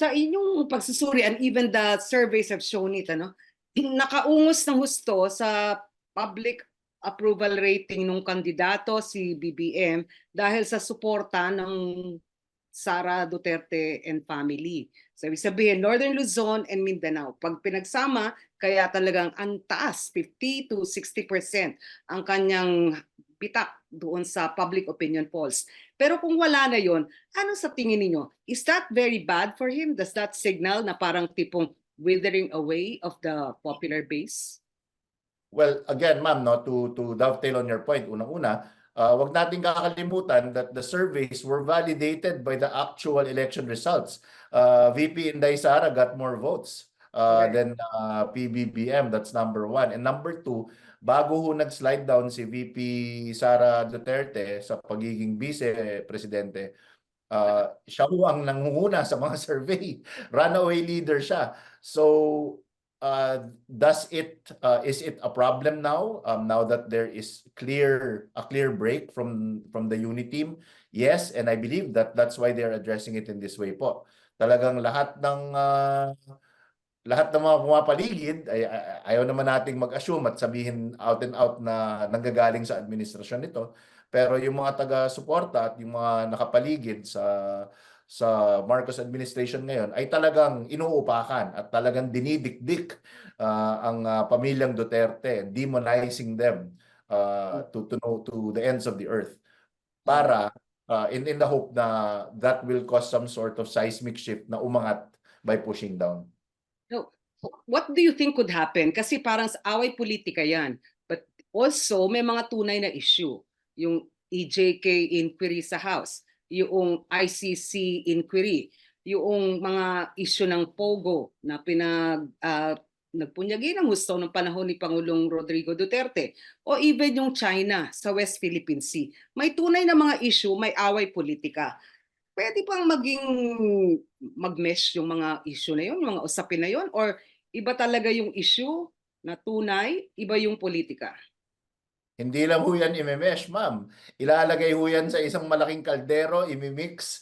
Sa inyong pagsusuri and even the surveys have shown it, ano, nakaungos ng husto sa public approval rating ng kandidato si BBM dahil sa suporta ng Sara Duterte and family. So, ibig sabihin, Northern Luzon and Mindanao. Pag pinagsama, kaya talagang ang taas, 50 to 60% ang kanyang bitak doon sa public opinion polls. Pero kung wala na yon, ano sa tingin ninyo? Is that very bad for him? Does that signal na parang tipong withering away of the popular base? Well, again, ma'am, no, to dovetail on your point, unang-una, wag nating kakalimutan that the surveys were validated by the actual election results. VP Inday Sara got more votes than PBBM. That's number one. And number two, bago ho nag-slide down si VP Sara Duterte sa pagiging vice-presidente, siya ho ang nangunguna sa mga survey. Runaway leader siya. So, is it a problem now, now that there is a clear break from the unit team? Yes, and I believe that that's why they're addressing it in this way po. Talagang lahat ng mga pumapaligid ayaw naman nating mag-assume at sabihin out and out na nanggagaling sa administrasyon nito, pero yung mga taga-suporta at yung mga nakapaligid sa Marcos administration ngayon ay talagang inuupakan at talagang dinidikdik ang pamilyang Duterte, demonizing them to the ends of the earth para in the hope na that will cause some sort of seismic shift na umangat by pushing down. So, what do you think could happen? Kasi parang sa away politika yan. But also, may mga tunay na issue. Yung EJK inquiry sa House, yung ICC inquiry, yung mga issue ng POGO na nagpunyagi ng gusto ng panahon ni Pangulong Rodrigo Duterte, o even yung China sa West Philippine Sea. May tunay na mga issue, may away politika. Pwede bang mag-mesh yung mga issue na yun, yung mga usapin na yun, or iba talaga yung issue na tunay, iba yung politika? Hindi lang ho yan i-mesh, ma'am. Ilalagay ho yan sa isang malaking kaldero, imimix,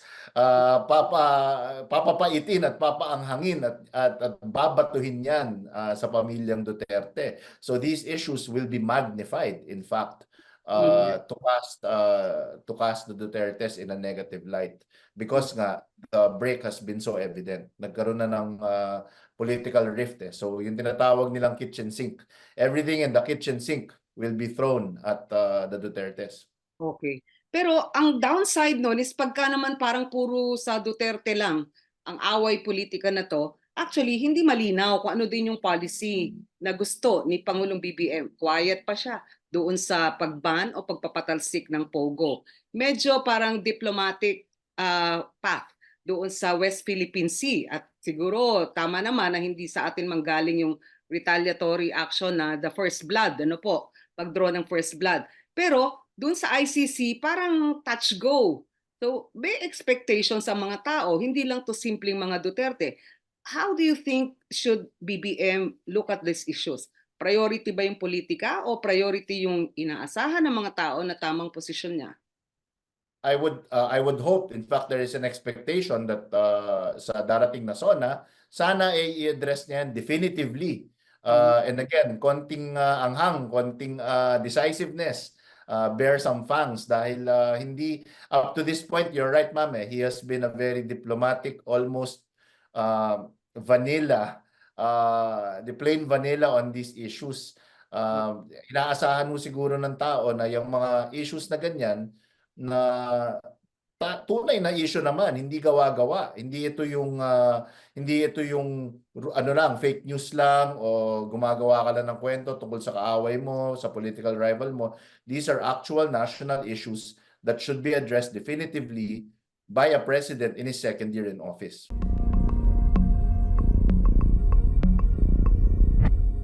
papapaitin at papaanghangin at babatuhin yan sa pamilyang Duterte. So these issues will be magnified, in fact, to cast the Dutertes in a negative light. Because nga, the break has been so evident. Nagkaroon na ng political rift. So yung tinatawag nilang kitchen sink. Everything in the kitchen sink will be thrown at the Dutertes. Okay. Pero ang downside nun is pagka naman parang puro sa Duterte lang ang away politika na to, actually hindi malinaw kung ano din yung policy na gusto ni Pangulong BBM. Quiet pa siya doon sa pagban o pagpapatalsik ng POGO. Medyo parang diplomatic path doon sa West Philippine Sea. At siguro tama naman na hindi sa atin manggaling yung retaliatory action na the first blood, ano po, pag-draw ng first blood. Pero doon sa ICC, parang touch go. So, may expectation sa mga tao, hindi lang to simpleng mga Duterte. How do you think should BBM look at these issues? Priority ba yung politika o priority yung inaasahan ng mga tao na tamang posisyon niya? I would hope, in fact, there is an expectation that sa darating na SONA, sana i-address niya yan definitively. And again, konting anghang, konting decisiveness, bear some fangs dahil hindi, up to this point, you're right, ma'am, he has been a very diplomatic, almost vanilla, the plain vanilla on these issues. Inaasahan mo siguro ng tao na yung mga issues na ganyan, na tunay na issue naman, hindi gawa-gawa. Hindi ito yung ano lang, fake news lang o gumagawa ka lang ng kwento tungkol sa kaaway mo, sa political rival mo. These are actual national issues that should be addressed definitively by a president in his second year in office.